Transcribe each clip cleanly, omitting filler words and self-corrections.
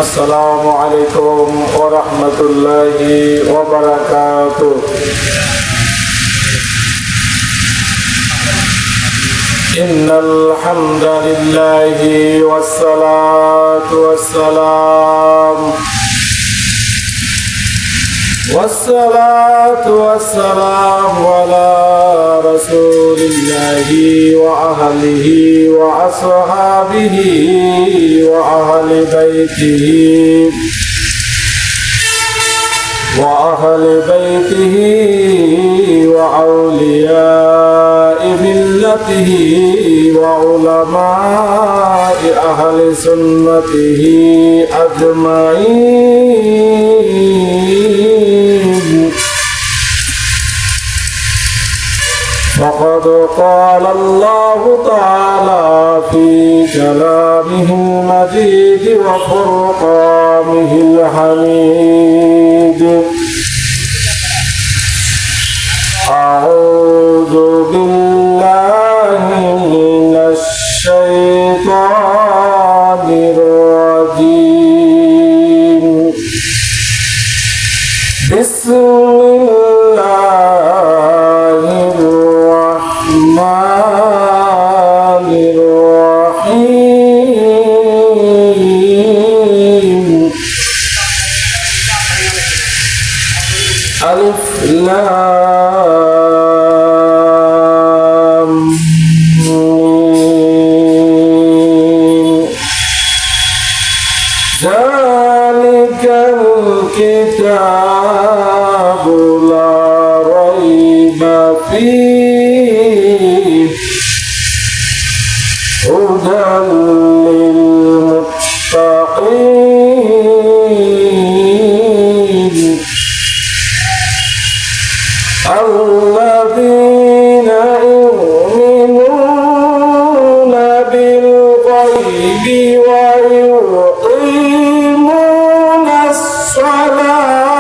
السلام عليكم ورحمة الله وبركاته. إن الحمد لله والصلاة والسلام على رسول الله وأهله وأصحابه وأهل بيته وأولياء ملته وعلماء أهل سنته أجمعين. فقد قال الله تعالى في كلامه المجيد وفرقانه الحميد: أعوذ بالله من الشيطان الرجيم. بسم الله الرحمن الرحيم. ألف لام ميم. ذلك الكتاب لا ريب فيه هدى للمتقين الذين يؤمنون بالغيب ويقيمون الصلاة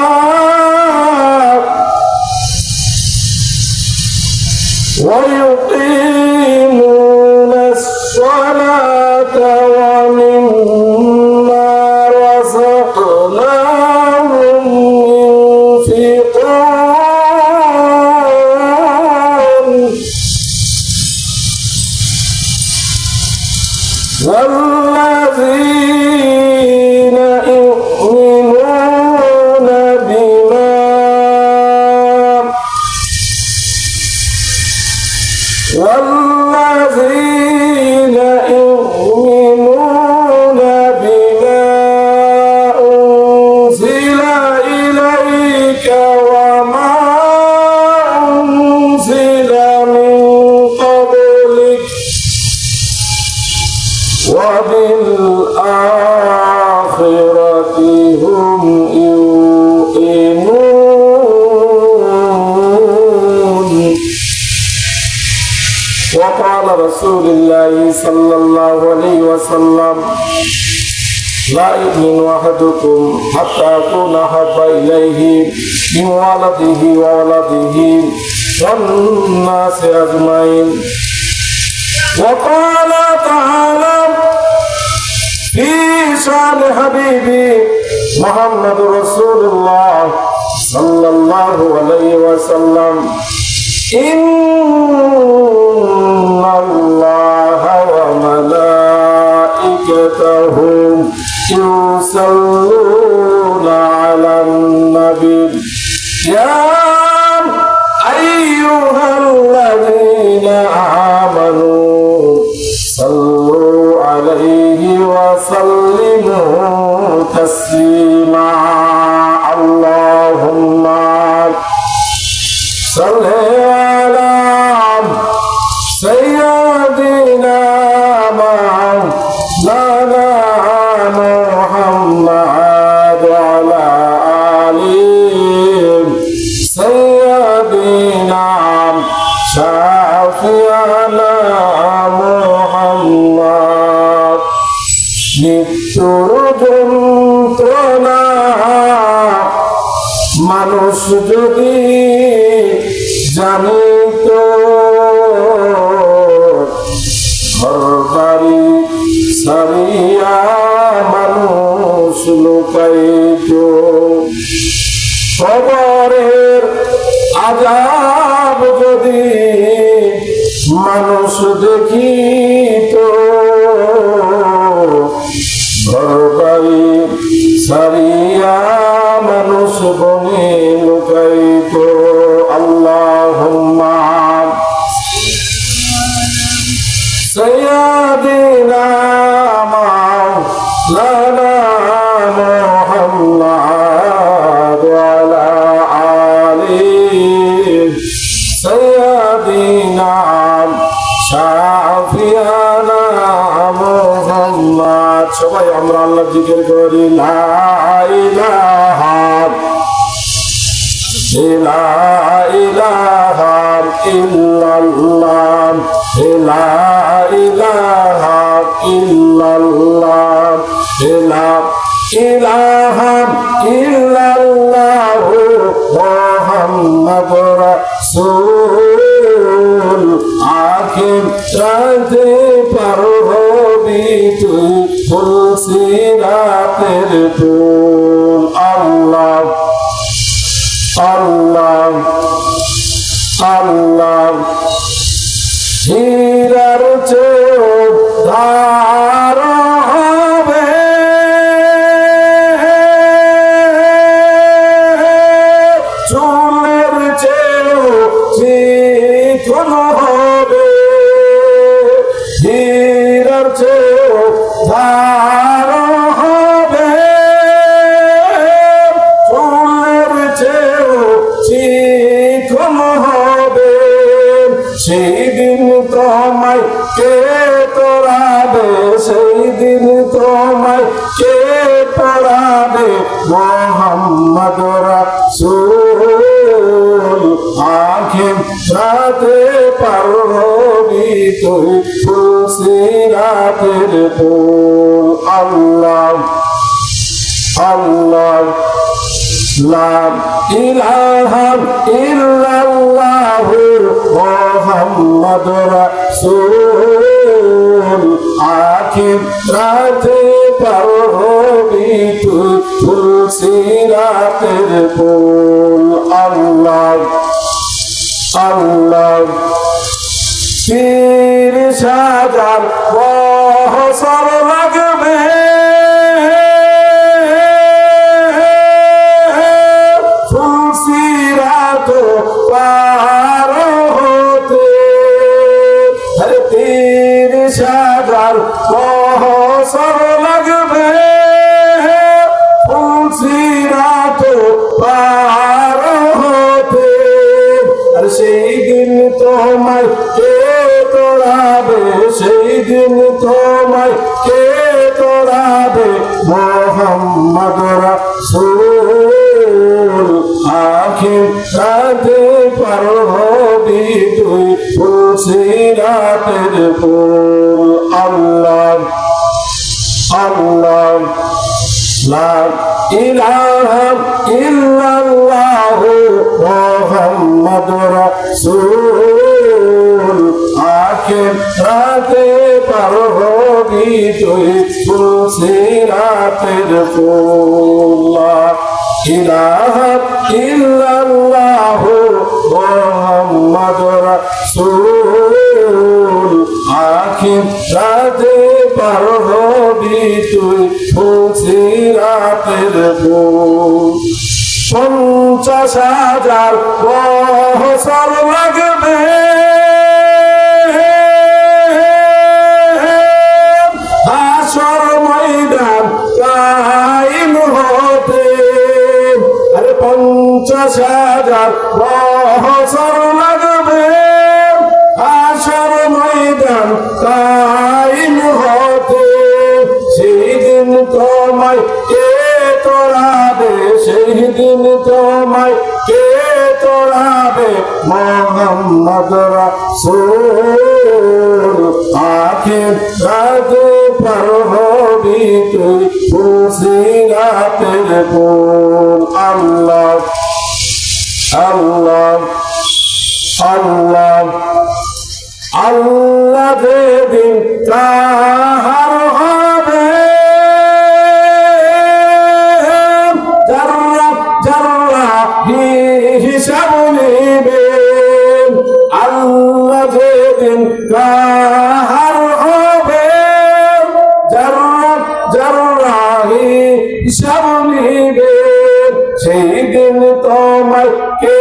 ومما رزقناهم ينفقون والذين يؤمنون بما أنزل إليك وما أنزل من قبلك وبالآخرة هم يوقنون. وقال رسول الله صلى الله عليه وسلم: لا يؤمن أحدكم حتى أكون أحب إليه من ولده وولده والناس أجمعين. وقال تعالى في شأن حبيبي محمد رسول الله صلى الله عليه وسلم: إن الله وملائكته يصلون على النبي يا أيها الذين آمنوا صلوا عليه وسلموا تسليما. اللهم صل على سيدنا مولانا محمد وعلى آله سيدنا شافعنا محمد. মৃত্যুর যন্ত্রণা মানুষ যদি জানিত ঘরবাড়ি সারিয়া মানুষ লুকাইত কবরের আযাব যদি মানুষ দেখিত ঘরবাড়ি সারিয়া মানুষ বনে লুকাইত আল্লাহুম্মা সাইয়্যিদিনা মাওলানা মুহাম্মদ ওয়া আলা আলি সাইয়্যিদিনা শাফিয়ানা মুহাম্মদ সবাই আমরা আল্লাহর জিকির করি লা ইলাহা ইল্লাল্লাহ লা ইলাহা ইল্লাল্লাহ লা ইলাহা ইল্লাল্লাহ মুহাম্মাদুর রাসূল আখিরাতে পার হবি তুই ফুলসিরাতের ফুল আল্লাহ আল্লাহ আল্লাহ হীরার চেয়েও ধার হবে চুলের চেয়েও চিকন হবে হীরার চেয়েও ধার হবে চুলের চেয়েও চিকন হবে সেই দিন তোমায় কে পড়াবে সেই দিন তোমায় কে পড়াবে মুহাম্মদ রাসূল আখিরাতে পার হবি তুই ফুলসিরাতের ফুল আল্লাহ আল্লাহ লা ইলাহা ইল্লাল্লাহ মুহাম্মাদুর রাসূল আখিরাতে পার হবি তুই ফুলসিরাতের ফুল আল্লাহ আল্লাহ পীর সাজার বহসর লাগবে ফুলসিরাত পার হতে হরে পীর সাজার বহসর লাগবে ফুলসিরাত পার হতে আর সেই দিন তোমায় কে তোড়াবে সেই দিন তোমায় কে তোড়াবে মুহাম্মদ রাসূল আখিরাতে পার হবি তুই ফুলসিরাতের ফুল আল্লাহ আল্লাহ লা ইলাহা ইল্লাল্লাহ মুহাম্মাদুর রাসূল আখিরাতে পার হবি তুই ফুলসিরাতের ফুল লা ইলাহা ইল্লাল্লাহ মুহাম্মাদুর রাসূল আখিরাতে পার হবি তুই ফুলসিরাতের ফুল 50,000 বছর লাগবে হাসর ময়দান কায়েম হতে আরে 50,000 বছর লাগবে হাসর ময়দান কায়েম হতে সেই দিন তোমায় কে তোড়াবে সেই দিন তোমায় কে তোড়াবে মুহাম্মদ রাসূল আখিরাতে পার হবি তুই ফুলসিরাতের ফুল আল্লাহ আল্লাহ আল্লাহ আল্লাহ যেদিন কাহার হবে কাহার হবে, জাররা জাররাহি হিসাব নিবে। সেই দিন তোমায় কে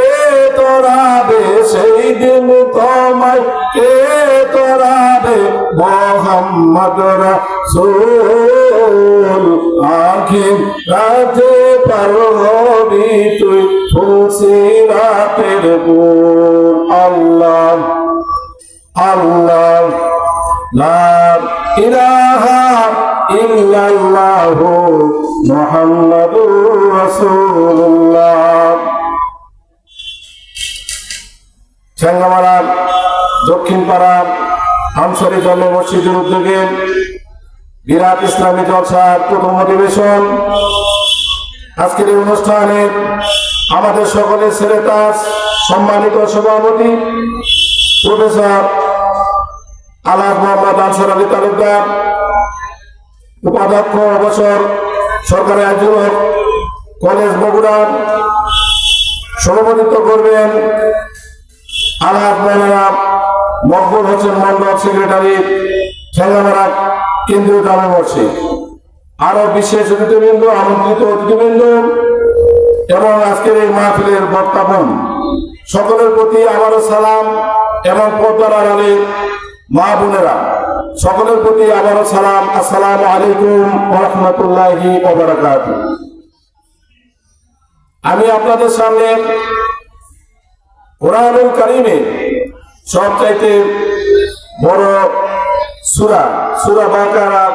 তোরাবে, সেই দিন তোমায় কে তোরাবে, মোহাম্মদ রাসূল। আখির রাতে পার হবি তুই ফুলসিরাতের বুর। আল্লাহ আল্লাহ লা ইলাহা ইল্লাল্লাহু মুহাম্মাদুর রাসূলুল্লাহ। ঠেঙ্গামারা দক্ষিণ পাড়া আনসারী জামে মসজিদের উদ্যোগে বিরাট ইসলামী জলসার প্রথম অধিবেশন। আজকের এই অনুষ্ঠানে আমাদের সকলের সেক্রেটারি, সম্মানিত সভাপতি প্রফেসর আলহাজ মোহাম্মদ আনসার আলী তালুকদার, উপাধ্যক্ষ অবসর সরকারি আইনজীবী কলেজ বগুড়া, সভাপতিত্ব করবেন আলহাজ মৌলানা মকবুল হোসেন মন্ডল, সেক্রেটারি ঠেঙ্গামারা কেন্দ্রীয় জামে মসজিদ। আরো বিশেষ অতিথিবৃন্দ, আমন্ত্রিত অতিথিবৃন্দ এবং আজকের এই মাহফিলের বক্তাগণ, সকলের প্রতি আমারও সালাম এবং পর্দার আড়ালে মা বোনেরা সকলের প্রতি আবারও সালাম। আসসালামু আলাইকুম ওয়া রাহমাতুল্লাহি ওয়া বারাকাতুহু। আমি আপনাদের সামনে কোরআনুল কারীমের সবচাইতে বড় সূরা সূরা বাকারা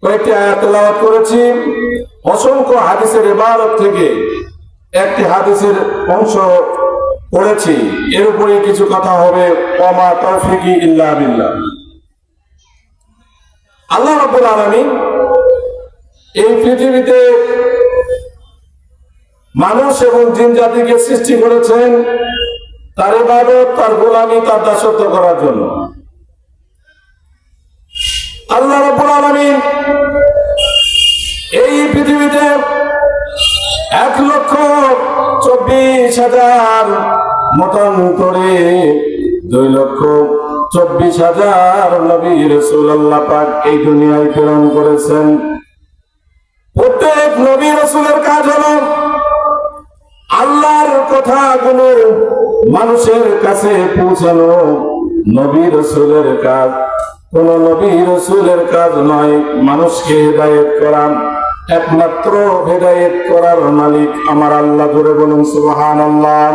কয়েকটি আয়াত তেলাওয়াত করেছি। অসংখ্য হাদিসের ইবারত থেকে একটি হাদিসের অংশ পড়েছি। এর উপরে কিছু কথা হবে। ওমা তৌফিকি ইল্লা বিল্লাহ। আল্লাহ রাব্বুল আলামিন এই পৃথিবীতে মানুষ এবং জিন জাতিকে সৃষ্টি করেছেন তার ইবাদত, তার গোলামি, তার দাসত্ব করার জন্য। আল্লাহ রাব্বুল আলামিন এই পৃথিবীতে 1,24,000 মতান্তরে 2,24,000 নবী রাসূল আল্লাহ পাক এই দুনিয়ায় প্রেরণ করেছেন। প্রত্যেক নবী রাসূলের কাজ হলো আল্লাহর কথাগুলো মানুষের কাছে পৌঁছানো। নবী রাসূলের কাজ কোন নবী রাসূলের কাজ নয় মানুষকে হেদায়েত করা। একমাত্র হেদায়েত করার মালিক আমার আল্লাহ। জোরে বলুন সুবহানাল্লাহ।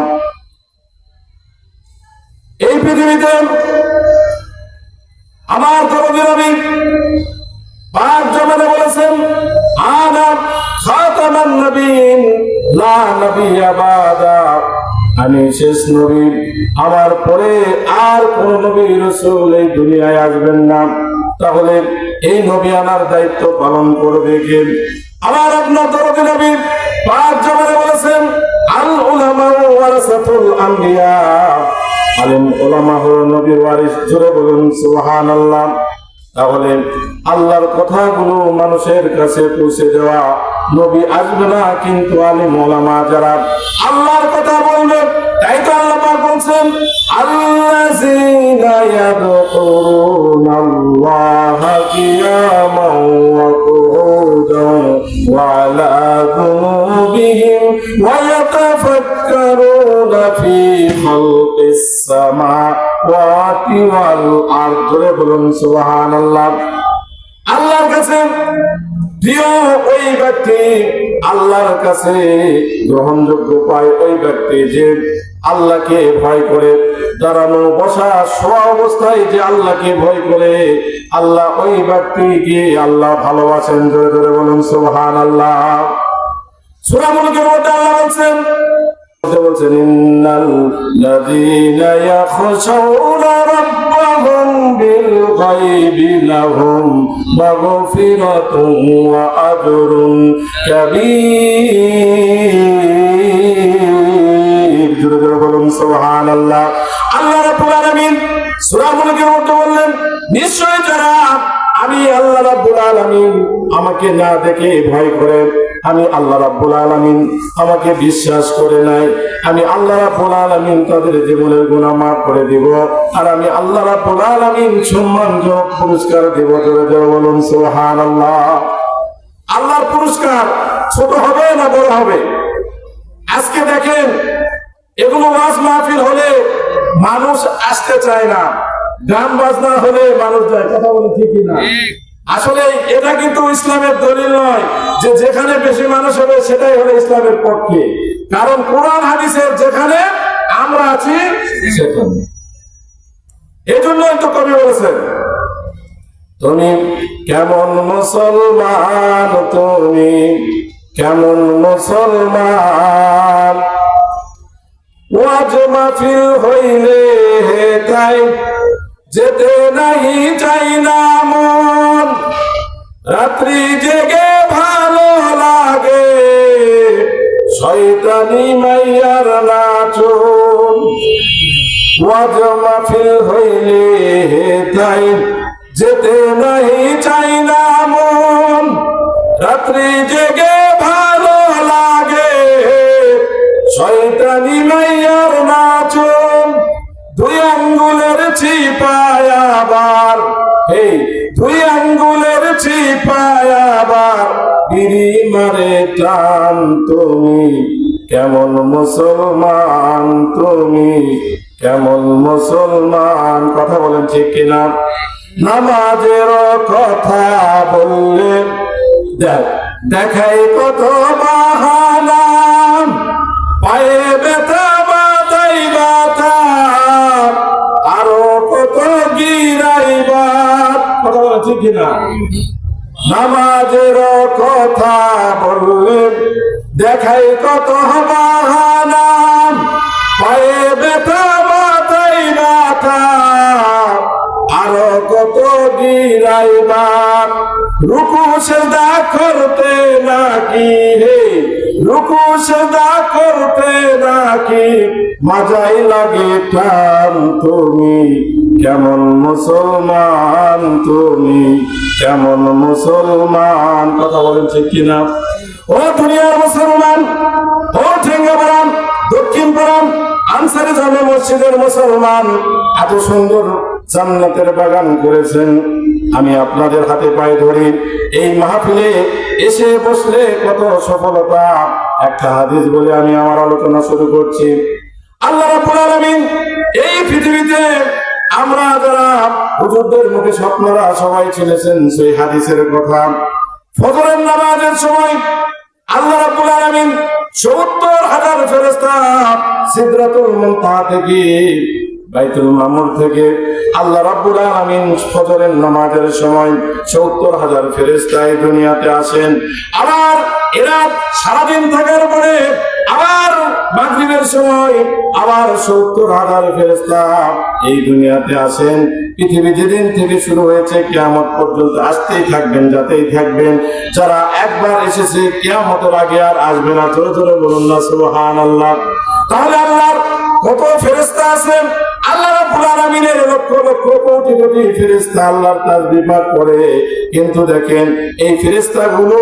এই পৃথিবীতে আমার দরদি নবী পাক জমানে বলেছেন, আনা খাতামান নবীন লা নবিয়্যা বাদা। আমি শেষ নবী, আমার পরে আর কোন নবী রাসূল এই দুনিয়ায় আসবেন না। তাহলে এই নবী আনার দায়িত্ব পালন করবে কে? আমার আপনার দরদি নবী পাক জমানে বলেছেন, আল উলামা ওয়ারাসাতুল আম্বিয়া। আলেম উলামা হলো নবীর ওয়ারিস। জোরে বলুন সুবহানাল্লাহ। তাহলে আল্লাহর কথাগুলো মানুষের কাছে পৌঁছে দেওয়া। নবী আসবে না, কিন্তু আলেম উলামা যারা আল্লাহর কথা বলবে। তাই তো আল্লাহ পাক বলছেন, আল্লাযীনা ইয়াযকুরুনাল্লাহা কিয়ামান ওয়া qu'udan ওয়া আলা জুনুবিহিম ওয়া ইয়াতাফাক্কারুনা ফি খালকিস সামাওয়াতি ওয়াল আরদ। বলুন সুবহানাল্লাহ। আল্লাহর কাছে প্রিয় ওই ব্যক্তি, আল্লাহর কাছে গ্রহণযোগ্য পায় ওই ব্যক্তি যে আল্লাহকে ভয় করে, দাঁড়ানো বসা শোয়া অবস্থায় যে আল্লাহকে ভয় করে। আল্লাহ ওই ব্যক্তিকে আল্লাহ ভালোবাসেন। জোরে জোরে বলুন সুবহানাল্লাহ। সূরা মুলকের মধ্যে আল্লাহ বলছেন, ইন্নাল্লাযীনা ইয়াখশাউনা রাব্বাহুম বিল গায়বি লাহুম মাগফিরাতুন ওয়া আজরুন কাবীর। জোরে জোরে বলুন সুবহানাল্লাহ। আল্লাহ রাব্বুল আলামিন সূরা মুলকের মধ্যে বললেন, নিশ্চয় যারা আমি আল্লাহ রাব্বুল আলামিন আমাকে না দেখে ভয় করে, আমি আল্লাহ রাব্বুল আলামিন আমাকে বিশ্বাস করে নাই, আমি আল্লাহ রাব্বুল আলামিন তাদের জীবনের গুনাহ মাফ করে দিব, আর আমি আল্লাহ রাব্বুল আলামিন সম্মানজনক পুরস্কার দেব। জোরে জোরে বলুন সুবহানাল্লাহ। আল্লাহর পুরস্কার ছোট হবে না বড় হবে? আজকে দেখেন এগুলো ওয়াজ মাহফিল হলে মানুষ আসতে চায় না, গান বাজনা হলে মানুষ যায়। কথা বলে ঠিকই না? আসলে এটা কিন্তু ইসলামের দলিল নয় যে যেখানে বেশি মানুষ হবে সেটাই হলো ইসলামের পক্ষে। কারণ কোরআন হাদিসের যেখানে আমরা আছি সেখানে। এজন্যই তো কবি বলেছেন, তুমি কেমন মুসলমান, তুমি কেমন মুসলমান, ওয়াজ মাহফিল হইলে তাই যেতে নাহি চাই না মন, রাত্রি জেগে ভালো লাগে শয়তানি মাইয়ার নাচন, ওয়াজ মাহফিল হইলে তাই যেতে নাহি চাই না মন, রাত্রি জেগে ভালো লাগে শয়তানি মাইয়ার নাচন, দুই আঙ্গুলের ছিপায় আবার, এই দুই আঙ্গুলের ছিপায় আবার বিড়ি মারে টান, তুমি কেমন মুসলমান, তুমি কেমন মুসলমান। কথা বলেন ঠিক কিনা? নামাজের কথা বললে দেখাই কত বাহানা, পায়ে ব্যথা মাথায় ব্যথা আরো কত গিরাইবা। কথা বলে ঠিক কিনা? নামাজের কথা বললে দেখাই কত বাহানা, পায়ে ব্যথা মাথায় ব্যথা আরো কত গিরাইবা, রুকু সেজদা করতে নাকি, হে রুকু সেজদা করতে নাকি মজাই লাগে টান, তুমি কেমন মুসলমান, তুমি কেমন মুসলমান। কথা বলেন ঠিক কিনা? ও দুনিয়ার মুসলমান, ও ঠেঙ্গাপাড়াম, দক্ষিণপাড়াম আনসারী জামে মসজিদের মুসলমান, এত সুন্দর জান্নাতের বাগান করেছেন। আমি আপনাদের হাতে পায়ে ধরি, এই মাহফিলে এসে বসলে কত সফলতা। একটা হাদিস বলে আমি আমার আলোচনা শুরু করছি। আল্লাহ রাব্বুল আলামিন এই পৃথিবীতে আমরা যারা হুজুরদের মুখে স্বপ্নরা সবাই শুনেছেন সেই হাদিসের কথা। ফজরের নামাজের সময় আল্লাহ রাব্বুল আলামিন ৭০,০০০ ফেরেশতা সিদরাতুল মুনতাহা থেকে বাইতুল মামুর থেকে আল্লাহ রাব্বুল আলামিন ফজরের নামাজের সময় ৭০,০০০ ফেরেশতা এই দুনিয়াতে আসেন। আবার এরা সারাদিন থাকার পরে আবার মাগরিবের সময় আবার ৭০,০০০ ফেরেশতা এই দুনিয়াতে আসেন। পৃথিবী যেদিন থেকে শুরু হয়েছে কিয়ামত পর্যন্ত আসতেই থাকবেন, যাতেই থাকবেন। যারা একবার এসেছে কিয়ামতের আগে আর আসবে না। জোরে জোরে বলুন না সুবহানাল্লাহ। তাহলে আল্লাহর কত ফেরেশতা আছেন? আল্লাহ রাব্বুল আলামিনের লক্ষ লক্ষ কোটি কোটি ফেরেশতা আল্লাহর তাসবিহ পাঠ করে। কিন্তু দেখেন এই ফেরেশতাগুলো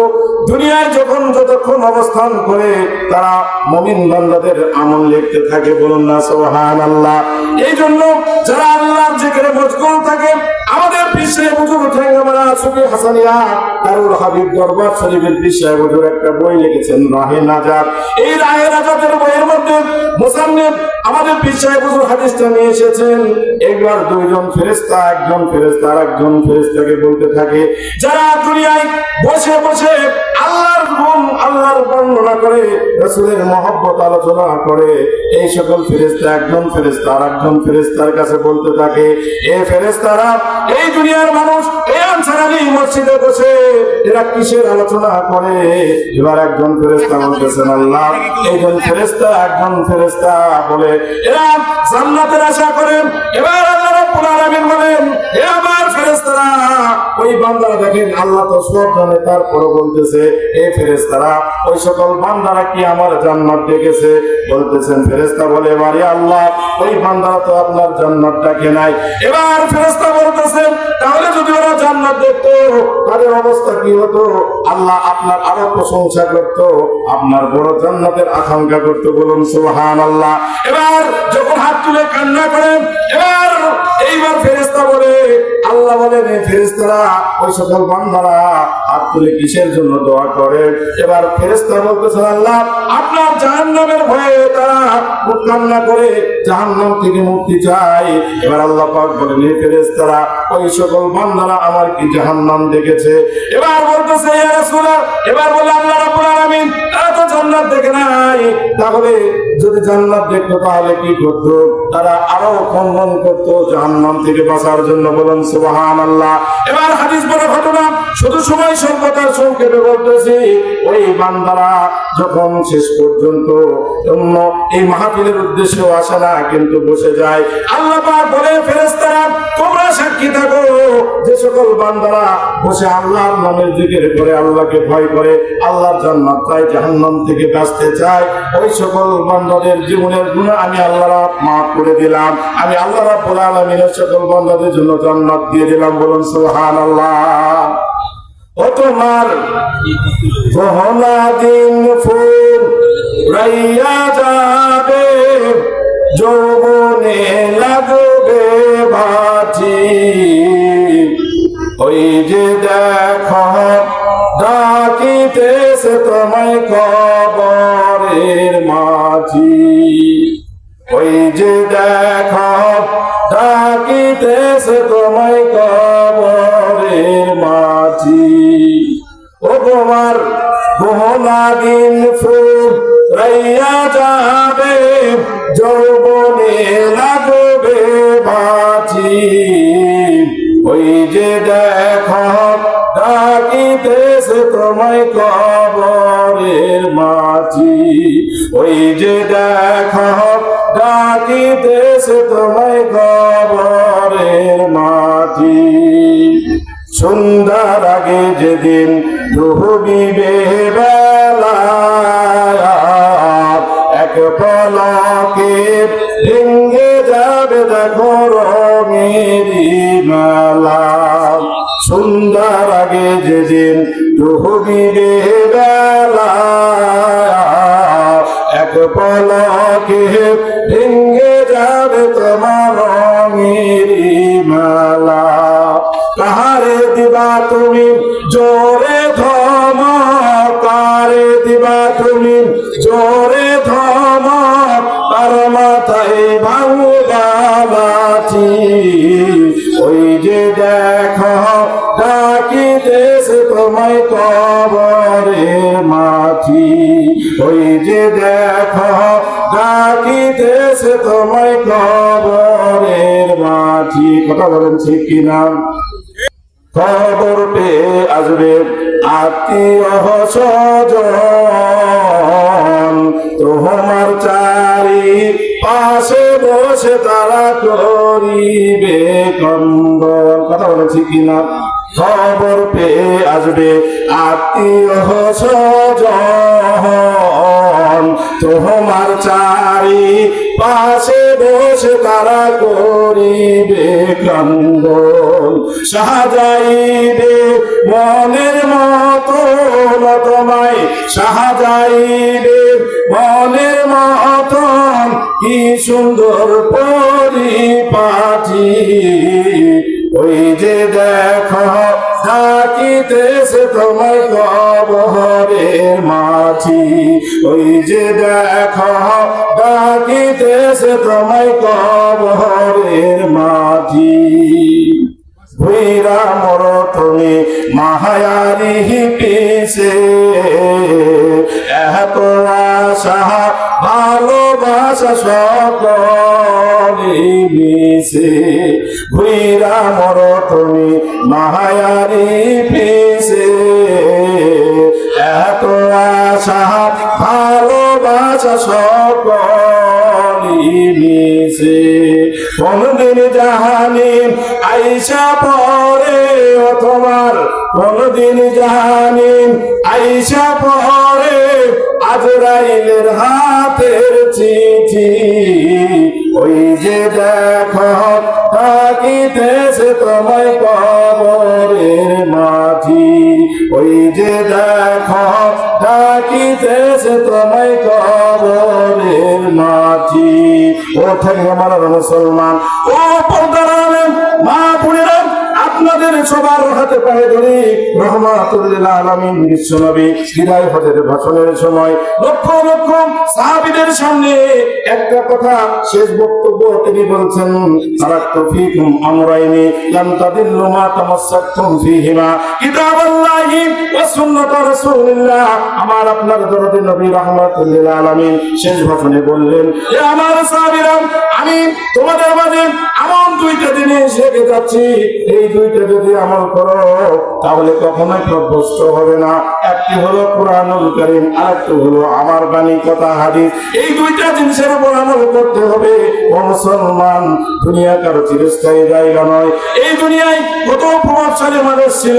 দুনিয়ায় যখন যতক্ষণ অবস্থান করে তারা মুমিন বান্দাদের আমল লিখতে থাকে। বলুন না সুবহানাল্লাহ। এই জন্য যারা আল্লাহর জিকিরে মশগুল থাকে, আমাদের পীর সাহেব হুজুর ঠেঙ্গামারা সুফি হাসানিয়া দারুল হাবিব দরবার শরীফের পীর সাহেব হুজুর একটা বই লিখেছেন রাহে নাজাত। এই রাহে নাজাতের বইয়ের মধ্যে মুসান্নিফ আমাদের পীর সাহেব হুজুর হাদিসটা নিয়ে এসেছেন। একবার দুইজন ফেরেশতা একজন ফেরেশতা আর একজন ফেরেশতাকে বলতে থাকে, যারা দুনিয়ায় বসে বসে আল্লাহর গুণ আল্লাহর বর্ণনা করে, রাসূলের মহব্বত আলোচনা করে, এই সকল ফেরেশতা একজন ফেরেশতা আর একজন ফেরেশতার কাছে বলতে থাকে, এই ফেরেশতারা এই দুনিয়ার মানুষ এই আনসারী মসজিদে বসে এরা কিসের আলোচনা করে? এবার একজন ফেরেশতা বলতেছেন, আল্লাহ এইজন ফেরেশতা একজন ফেরেশতা বলে এরা জান্নাতের আশা করেন। এবার আল্লাহ রাব্বুল আলামিন বলেন, হে আমার ফেরেশতারা, ওই বান্দারা দেখেন আল্লাহ তো সব জানে, তারপরে বলতেছে এই ফেরেশতারা ওই সকল বান্দারা কি আমার জান্নাত দেখেছে? বলতেছেন ফেরেশতা বলে, এবারে আল্লাহ ওই বান্দারা তো আপনার জান্নাত দেখে নাই। এবার ফেরেশতা বলতেছেন, তাহলে যদি ওরা জান্নাত দেখতো তাদের অবস্থা কি হতো? আল্লাহ আপনার আরো প্রশংসা করতো, আপনার বড় জান্নাতের আকাঙ্ক্ষা করতো। বলুন সুবহানাল্লাহ। এবার যখন হাত তুলে কান্না করেন, এইবার ফেরেশতা বলে, আল্লাহ বলেন এই ফেরেশতারা ওই সকল বান্দারা হাত তুলে কিসের জন্য দোয়া করে? এবার ফেরেশতা বলতেছেন, আল্লাহ আপনার জাহান্নামের ভয়ে তারা কান্না করে জাহান্নাম থেকে মুক্তি চায়। এবার আল্লাহ পাক বলেন, এই ফেরেশতারা ওই সকল বান্দারা আমার কি জাহান্নাম দেখেছে? এবার বলতেছে, ইয়া রাসূলুল্লাহ, এবার বলে আল্লাহ রাব্বুল আলামিন তারা তো জান্নাত দেখে নাই, তাহলে যদি জান্নাত দেখতো তাহলে কি করতো? তারা আরো খনন করতো জাহান্নাম থেকে বাঁচার জন্য। বলুন সুবহানাল্লাহ। এবার হাদিস বড় ঘটনা, শুধু সময় স্বল্পতার সংক্ষেপে বলতেছি। ওই বান্দারা যখন শেষ পর্যন্ত অন্য এই মাহফিলের উদ্দেশ্যে আসে না, কিন্তু বসে যায়, আল্লাহ পাক বলে, ফেরেশতারা তোমরা সাক্ষী থাকো, যে সকল বান্দারা বসে আল্লাহর নামের জিকির করে, আল্লাহকে ভয় করে, আল্লাহর জান্নাত চায়, জাহান্নাম থেকে বাঁচতে চায়, ওই সকল বান্দাদের জীবনের গুনাহ আমি আল্লাহ মাফ করে দিলাম। আমি আল্লাহ রাব্বুল আলামিনের সকল বান্দাদের জন্য জান্নাত দিয়ে দিলাম। বলুন সুবহানাল্লাহ। ও তোমার গহনা দিন ফুল রাইয়া যাবে, যৌবনে লাগবে বাজি, ওই যে দেখো ডাকিতেছে তোমায় কবরের মাঝি, ওই যে দেখো ডাকিতেছে তোমায় কবরের মাঝি। ও তোমার গহনা দিন ফুল রাইয়া যাবে, যৌবনে লাগবে বাজি, ওই যে দেখো ডাকিতেছে তোমায় কবরের মাঝি, ওই যে দেখো ডাকিতেছে তোমায় কবরের মাঝি। সন্ধ্যার আগে যেদিন ডুবিবে বেলা, এক পলকে ভেঙে যাবে দেখো রঙেরি মেলা। সন্ধ্যার আগে যেদিন ডুবিবে বেলা, এক পলকে ভেঙে যাবে তোমার রঙেরি মেলা। কাহারে দিবা তুমি জোরে ধমক, কারে দিবা তুমি জোরে ধমক, তার মাথায় ভাঙবা লাঠি, ওই যে দেখো ডাকিতেছে তোমায় কবরের মাঝি, ওই যে দেখো ডাকিতেছে তোমায় কবরের মাঝি। কথা বলেন ঠিক কিনা? খবর পেয়ে আসবে আত্মীয় স্বজন, তোমার চারি পাশে বসে তারা করিবে কন্দন। কথা বলেছি কিনা? খবর পেয়ে আসবে আত্মীয় স্বজন, তোমার চারি পাশে বসে তারা করিবে ক্রন্দন। সাজাইবে মনের মতো তোমায়, সাজাইবে মনের মতন, কি সুন্দর পরিপাটি, ওই যে দেখো ডাকিতেছে তোমায় কবরের মাঝি, ওই যে দেখো ডাকিতেছে তোমায় কবরের মাঝি। ভুইরা মর তুমি মায়ারি পিছে, এত আশা ভালোবাসা সকলে মিশে, ভুইরা মর তুমি মায়ারি পিছে, এত আশা ভালোবাসা সকলে মিশে। কোনদিন জাহানিম আইসা পরে, ও তোমার কোনদিন জাহানিম আইসা পরে, আজরাইলের হাতের চিঠি, ওই যে দেখো তাকিতেছে তোমায় কবরের মাঝি, ওই যে দেখো তাকিতেছে তোমায় কবরের মাঝি। ও থাকে আমার মুসলমান, ও পর্দার আলেম মা বোনেরা, আপনাদের সবার হাতে পায়ে ধরে রহমাতুল আলামিন বিশ্বনবী বিদায় হজের ভাষণের সময় লক্ষ লক্ষ সাহাবীদের সামনে একটা কথা শেষ বক্তব্য তিনি বলছেন, তারাক্তু ফীকুম আমরাইনি লাম তাদিল্লু মা তামাসসাকতুম ফীহিমা কিতাবাল্লাহি ওয়া সুন্নাত রাসূলিল্লাহ। আমার আপনার দরদি নবী রহমাতুল আলামিন শেষ ভাষণে বললেন, এ আমার সাহাবীরা, আমি তোমাদের মাঝে এমন দুইটা জিনিস রেখে যাচ্ছি, এই দুইটা যদি আমল করো তাহলে কখনোই প্রভ্রষ্ট হবে না। একটি হলো কুরআনুল কারীম, আরেকটি হলো আমার বাণী কথা হাদিস। এই দুইটা জিনিসের উপর আমল করতে হবে। ও মুসলমান, দুনিয়া কারো চিরস্থায়ী জায়গা নয়। এই দুনিয়ায় কত প্রভাবশালী মানুষ ছিল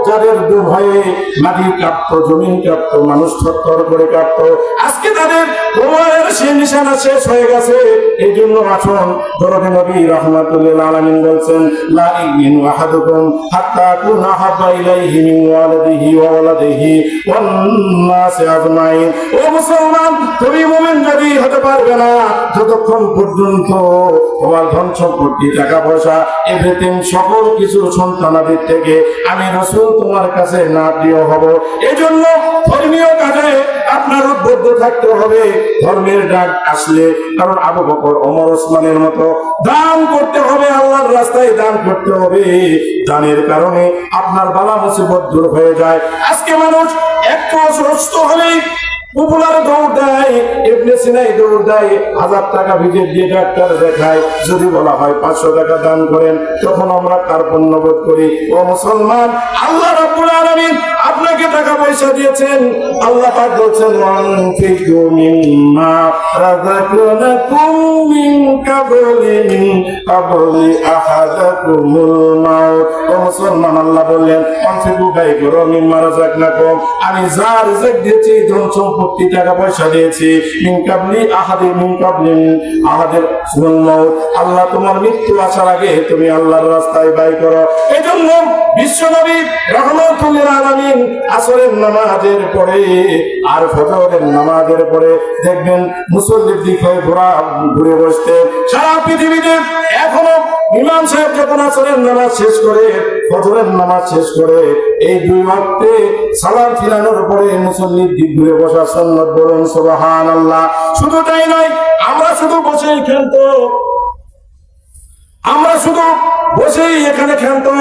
যাদের দুভয়ে মাটি কাঁপতো, জমিন কাঁপতো, মানুষ থরথর করে কাঁপতো। আজকে তাদের প্রভাবের সে নিশানা শেষ হয়ে গেছে। এই জন্য আসুন দরদি নবী রাহমাতুল আলামিন বলছেন, লা ইউমিনু আহাদুকুম হাত্তা আকুনা হাব্বা ইলাইহি মিন ওয়ালিদিহি ওয়া ওয়ালাদিহি ওয়ান নাসি আজমাইন। ও মুসলমান, তুমি মুমিন যদি হতে পারবে না যতক্ষণ পর্যন্ত তোমার ধন সম্পত্তি, টাকা পয়সা, এভরিথিং, সকল কিছু সন্তানাদের থেকে আমি রাসূল তোমার কাছে না প্রিয় হব। এজন্য ধর্মীয় কাজে আপনার উদ্বুদ্ধ থাকতে হবে। ধর্মের ডাক আসলে, কারণ আবু বকর, ওমর, ওসমানের মতো দান করতে হবে, আল্লাহর রাস্তায় দান করতে হবে। দানের কারণে আপনার বালা মুসিবত দূর হয়ে যায়। আজকে মানুষ একটু অসুস্থ হলেই পপুলার দৌড় দেয়, ইবনে সিনাই দৌড় দেয়, 1000 টাকা ভিজিট দিয়ে ডাক্তার দেখায়। যদি বলা হয় 500 টাকা দান করেন, তখন আমরা কার্পণ্য বোধ করি। ও মুসলমান, আল্লাহ রাব্বুল আলামিন আপনাকে টাকা পয়সা দিয়েছেন, আল্লাহ পাক বলছেন, ওয়ানফিকু মিম্মা রাযাকনাকুম মিন ক্বাবলি আহাদাকুমুল মাউত। ও মুসলমান, আল্লাহ বললেন, ওয়ানফিকু ব্যয় করো মিম্মা রাযাকনাকুম, আমি যা রিজিক দিয়েছি, ধন সম্পত্তি, টাকা পয়সা দিয়েছি, মিন ক্বাবলি আহাদাকুমুল মাউত, আল্লাহ তোমার মৃত্যু আসার আগে তুমি আল্লাহর রাস্তায় ব্যয় করো। এজন্য বিশ্বনবী রাহমাতুল আলামিন আসরের নামাজের পরে আর ফজরের নামাজের পরে দেখবেন মুসল্লির দিকে ঘুরে বসতে। সারা পৃথিবীতে এখনো ইমাম সাহেব যখন আসরের নামাজ শেষ করে, ফজরের নামাজ শেষ করে, এই দুই ওয়াক্তে সালাম ফিরানোর পরে মুসল্লির দিক ঘুরে বসা সুন্নাত। বলুন সুবহানাল্লাহ। শুধু তাই নয়, আমরা শুধু বসেই খেলতো, আমরা শুধু বসেই এখানে খেলতো,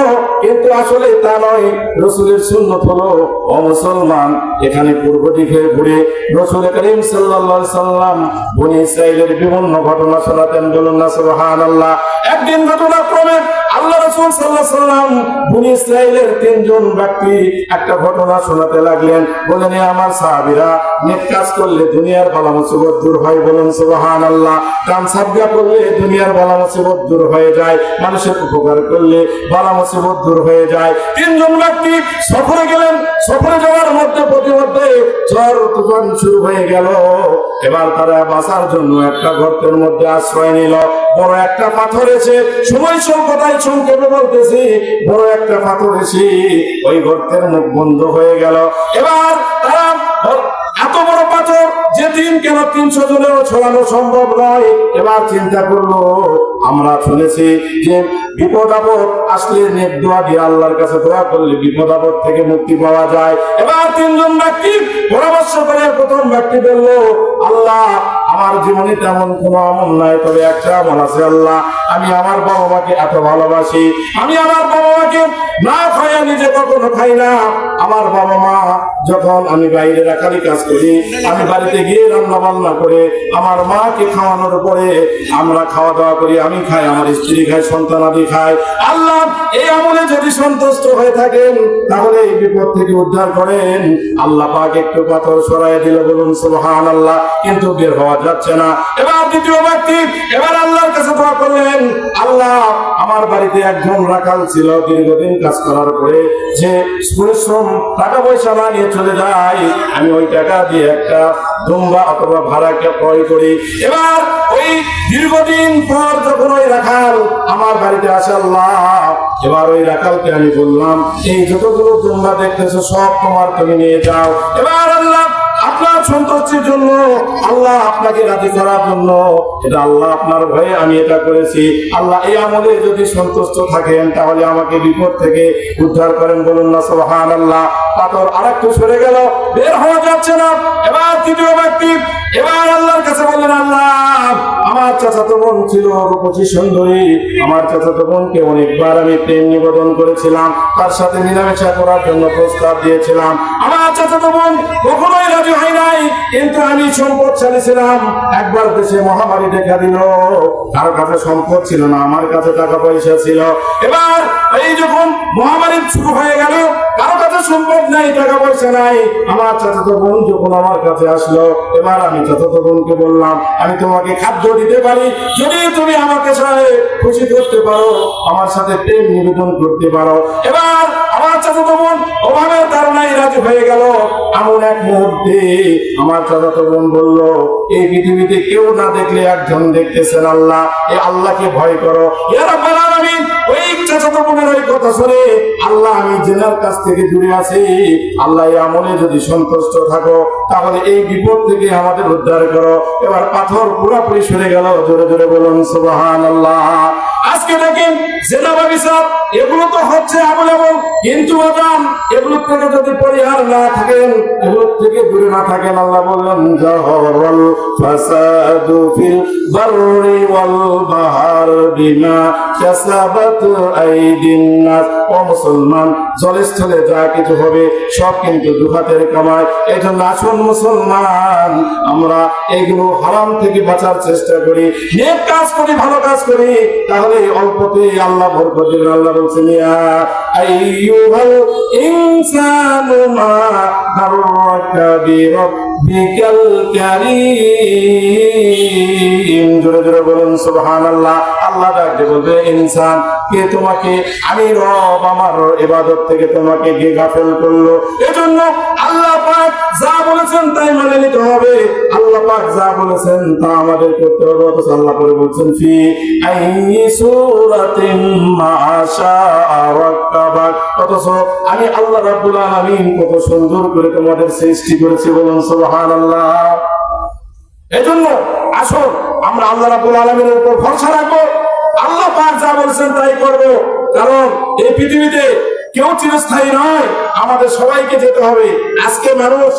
কিন্তু আসলে তা নয়। রাসূলের সুন্নাত হলো, ও মুসলমান, এখানে পূর্ব দিকে ঘুরে রাসূল করিম সাল্লাল্লাহু আলাইহি সাল্লাম বনী ইসরাঈলের বিভিন্ন ঘটনা শোনাতেন। বলুন না সুবহানাল্লাহ। একদিন ঘটনাক্রমে আল্লাহ রাসূল সাল্লাল্লাহু আলাইহি সাল্লাম বনী ইসরাঈলের 3 জন ব্যক্তি একটা ঘটনা শোনাতে লাগলেন। বলেন, আমার সাহাবীরা, নেক কাজ করলে দুনিয়ার বালা মুসিবত দূর হয়। বলুন সুবহানাল্লাহ। দান সাদকা করলে দুনিয়ার বালা মুসিবত দূর হয়ে যায়, মানুষের উপকার করলে বালা মুসিবত দূর হয়ে যায়। 3 জন ব্যক্তি সফরে গেলেন। সফরে যাওয়ার মধ্যে প্রতিমধ্যে ঝড় তুফান শুরু হয়ে গেল। এবার তারা বাঁচার জন্য একটা গর্তের মধ্যে আশ্রয় নিল। বড় একটা পাথর এসে, সময় সংকটায় সংক্ষেপে বলতেছি, বড় একটা পাথর এসে ওই গর্তের মুখ বন্ধ হয়ে গেল। এবার তারা এত বড় পাথর যে দিন কেন 300 জনেও ছড়ানো সম্ভব নয়। এবার চিন্তা করলো, আমরা শুনেছি যে বিপদ আপদ আসলে নেক দোয়া দিয়ে আল্লাহর কাছে দোয়া করলে বিপদ আপদ থেকে মুক্তি পাওয়া যায়। এবার 3 জন ব্যক্তি পরামর্শ করে প্রথম ব্যক্তি বলল, আল্লাহ, আমার জীবনে তেমন কোনো আমল নাই, তবে একটা আমল আছে। আল্লাহ, আমি আমার বাবা মাকে এত ভালোবাসি, আমি আমার বাবা মাকে না খাইয়া নিজে কখনো খাই না। আমার বাবা মা যখন আমি বাইরে রাখালি কাজ করি, আমি বাড়িতে গিয়ে রান্না বান্না করে আমার মাকে খাওয়ানোর পরে আমরা খাওয়া দাওয়া করি, আমি খাই, আমার স্ত্রী খায়, সন্তানাদি খায়। আল্লাহ, এই আমলে যদি সন্তুষ্ট হয়ে থাকেন তাহলে এই বিপদ থেকে উদ্ধার করেন। আল্লাহ পাক একটু পাথর সরাই দিল। বলুন সুবহানাল্লাহ। কিন্তু বের হওয়া যাচ্ছে না। এবার দ্বিতীয় ব্যক্তি এবার আল্লাহর কাছে দোয়া করলেন, আল্লাহ, আমার বাড়িতে একজন রাখাল ছিল, দীর্ঘদিন কাজ করার পরে যে পরিশ্রম টাকা পয়সা না নিয়ে চলে যায়, আমি ওই টাকা দিয়ে একটা দুম্বা অথবা ভাড়াকে ক্রয় করি। এবার ওই দীর্ঘদিন পর যখন ওই রাখাল আমার বাড়িতে আসে আল্লাহ, এবার ওই রাখালকে আমি বললাম, এই যতগুলো দুম্বা দেখতেছো সব তোমার, তুমি নিয়ে যাও। এবার আল্লাহ আপনার সন্তুষ্টির জন্য, আল্লাহ আপনাকে রাজি করার জন্য, এটা আল্লাহ আপনার ভয়ে আমি এটা করেছি। আল্লাহ এই আমলে যদি সন্তুষ্ট থাকেন তাহলে আমাকে বিপদ থেকে উদ্ধার করেন, বলুন না সুবহানাল্লাহ। পাথর আরেকটু সরে গেল, বের হওয়া যাচ্ছে না। এবার তৃতীয় ব্যক্তি এবার আল্লাহর কাছে বললেন, আল্লাহ আমার চাচাতো বোন ছিল রূপসী সুন্দরী, আমার চাচাতো বোনকে অনেকবার আমি প্রেম নিবেদন করেছিলাম, তার সাথে মিলামেশা করার জন্য প্রস্তাব দিয়েছিলাম। আমার চাচাতো বোন কখনোই রাজি হয় নাই, কিন্তু আমি সম্পদশালী ছিলাম। একবার দেশে মহামারী দেখা দিল, কারো কাছে সম্পদ ছিল না, আমার কাছে টাকা পয়সা ছিল। এবার এই যখন মহামারী শুরু হয়ে গেল, কারো কাছে সম্পদ নাই, টাকা পয়সা নাই, আমার চাচাতো বোন যখন আমার কাছে আসলো, এবার আমি চাচাতো বোনকে বললাম, আমি তোমাকে খাদ্য দিতে পারি যদি তুমি আমাকে সাথে খুশি করতে পারো, আমার সাথে প্রেম নিবেদন করতে পারো। এবার আমার চাচাতো বোন অভাবের ধারণায় রাজি হয়ে গেল। এমন এক মুহূর্তে আমার চাচাতো বোন বলল, এই পৃথিবীতে কেউ না দেখলে একজন দেখতেছেন আল্লাহ, এই আল্লাহকে ভয় করো। ইয়া রাব্বাল আলামিন, ওই চাচাতো বোনের ওই কথা শুনে আল্লাহ, আমি জেনার কাছ থেকে দূরে আছি, আল্লাহ এই আমলে যদি সন্তুষ্ট থাকো তাহলে এই বিপদ থেকে আমাদের উদ্ধার করো। এবার পাথর পুরোপুরি সরে গেল, জোরে জোরে বলুন সুবহানাল্লাহ। আজকে দেখেন জেনা ব্যভিচার এগুলো তো হচ্ছে অ্যাভেলেবল, কিন্তু বাজান এগুলো থেকে যদি পরিহার না থাকেন, এগুলো থেকে দূরে না থাকেন, আল্লাহ বললেন জাহরাল ফাসাদু ফিল বাররি ওয়াল বাহর বিমা কাসাবাত আইদিন নাস। ও মুসলমান, জলস্থলে যা কিছু হবে সব কিন্তু দুহাতের কামাই। এই জন্য আসুন মুসলমান, আমরা এগুলো হারাম থেকে বাঁচার চেষ্টা করি, নেক কাজ করি, ভালো কাজ করি, তাহলে অল্পতে আল্লাহ বরকত দিবেন। আল্লাহ বলছেন, ইয়া আইয়ুহাল ইনসানু মা গাররাকা বিরাব্বিকাল কারীম। জোরে জোরে বলুন সুবহানাল্লাহ। আল্লাহ ডাকতে বলবে, ইনসান কে তোমাকে, আমি রব আমার ইবাদত থেকে তোমাকে কে গাফেল করলো? এজন্য আল্লাহ পাক যা বলেছেন তাই মেনে নিতে হবে, আল্লাহ পাক যা বলেছেন তা আমাদের করতে হবে। অথচ আল্লাহ করে বলছেন, ফি আইয়ি সূরাতিন মা শাআ রাক্কাবাক। অথচ আমি আল্লাহ রাব্বুল আলামিন কত সুন্দর করে তোমাদের সৃষ্টি করেছি, বলুন সুবহানাল্লাহ। এজন্য আসুন আমরা আল্লাহ রাব্বুল আলামিনের উপর ভরসা রাখবো, আল্লাহ পাক যা বলেছেন তাই করব। কারণ এই পৃথিবীতে কেউ চিরস্থায়ী নয়, আমাদের সবাইকে যেতে হবে। আজকে মানুষ